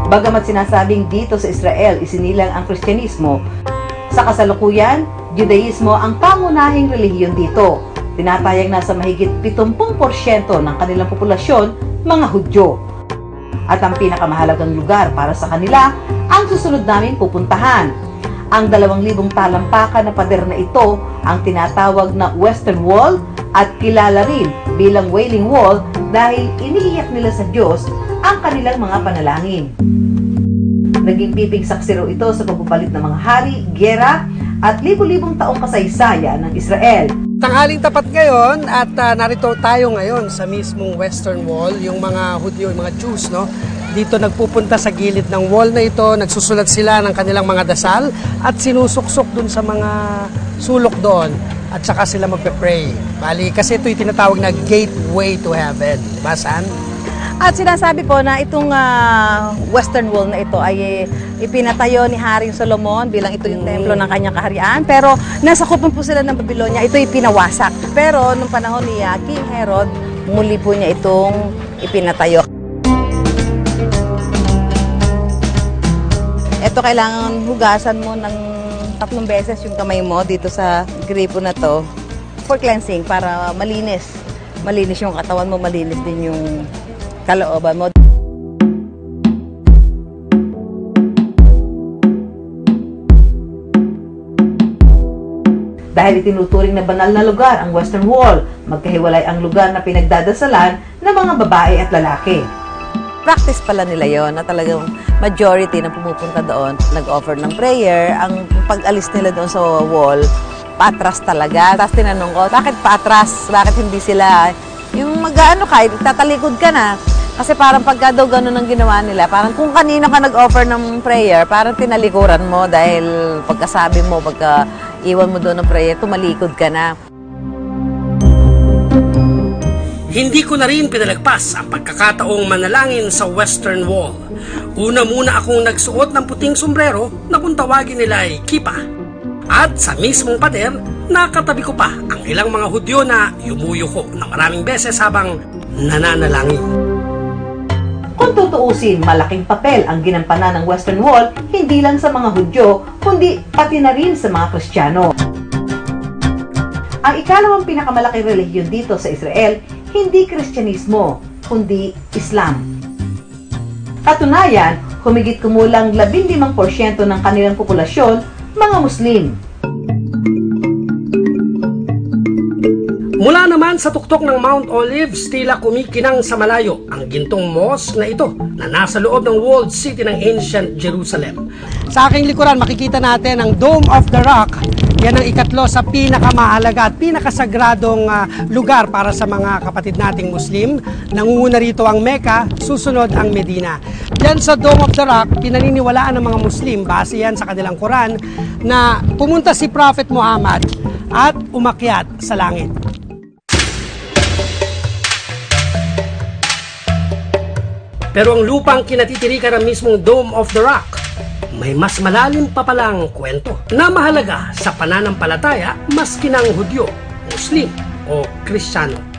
Bagamat sinasabing dito sa Israel isinilang ang Kristyanismo, sa kasalukuyan, Judaismo ang pangunahing relihiyon dito. Tinatayang nasa mahigit 70% ng kanilang populasyon, mga Hudyo. At ang pinakamahalagang lugar para sa kanila, ang susunod namin pupuntahan. Ang 2,000 talampakan na pader na ito ang tinatawag na Western Wall at kilala rin bilang Wailing Wall dahil iniiyak nila sa Diyos ang kanilang mga panalangin. Naging piping saksi raw ito sa pagpapalit ng mga hari, giyera at libu-libong taong kasaysayan ng Israel. Tanghaling tapat ngayon at narito tayo ngayon sa mismong Western Wall, yung mga Hudyo, yung mga Jews, no? Dito nagpupunta sa gilid ng wall na ito, nagsusulat sila ng kanilang mga dasal at sinusuksok dun sa mga sulok doon at saka sila magpe-pray. Bali, kasi ito yung tinatawag na gateway to heaven. Diba, San? At sinasabi po na itong Western Wall na ito ay ipinatayo ni Haring Solomon bilang ito yung templo ng kanyang kaharian. Pero nasakupan po sila ng Babylonia, ito ay pinawasak. Pero nung panahon ni King Herod, muli po niya itong ipinatayo. Ito kailangan hugasan mo ng 3 beses yung kamay mo dito sa gripo na to for cleansing para malinis. Malinis yung katawan mo, malinis din yung kalooban mo. Dahil itinuturing na banal na lugar ang Western Wall, magkahiwalay ang lugar na pinagdadasalan ng mga babae at lalaki. Practice pala nila yon na talagang majority na pumupunta doon, nag-offer ng prayer. Ang pag-alis nila doon sa wall, paatras talaga. Tapos tinanong ko, bakit paatras? Bakit hindi sila, yung mag-ano ka, tatalikod ka na. Kasi parang pagka daw gano'n ang ginawa nila, parang kung kanino ka nag-offer ng prayer, parang tinalikuran mo dahil pagkasabi mo, pagka iwan mo doon ng prayer, tumalikod ka na. Hindi ko na rin pinalagpas ang pagkakataong manalangin sa Western Wall. Una muna akong nagsuot ng puting sombrero na kung tawagin nila ay kipa. At sa mismong pader, nakatabi ko pa ang ilang mga Hudyo na yumuyuko na maraming beses habang nananalangin. Kung tutuusin, malaking papel ang ginampanan ng Western Wall hindi lang sa mga Hudyo, kundi pati na rin sa mga Kristiyano. Ang ikalawang pinakamalaking relihiyon dito sa Israel, hindi Kristyanismo, kundi Islam. Katunayan, humigit kumulang 15% ng kanilang populasyon, mga Muslim. Mula naman sa tuktok ng Mount Olives, tila kumikinang sa malayo ang gintong mosque na ito na nasa loob ng walled city ng ancient Jerusalem. Sa aking likuran, makikita natin ang Dome of the Rock. Yan ang ikatlo sa pinakamahalaga at pinakasagradong lugar para sa mga kapatid nating Muslim. Nangunguna rito ang Mecca, susunod ang Medina. Diyan sa Dome of the Rock, pinaniniwalaan ng mga Muslim, base yan sa kanilang Quran, na pumunta si Prophet Muhammad at umakyat sa langit. Pero ang lupang kinatitirikan ng mismong Dome of the Rock, may mas malalim pa palang kwento na mahalaga sa pananampalataya maski ng Hudyo, Muslim o Kristiyano.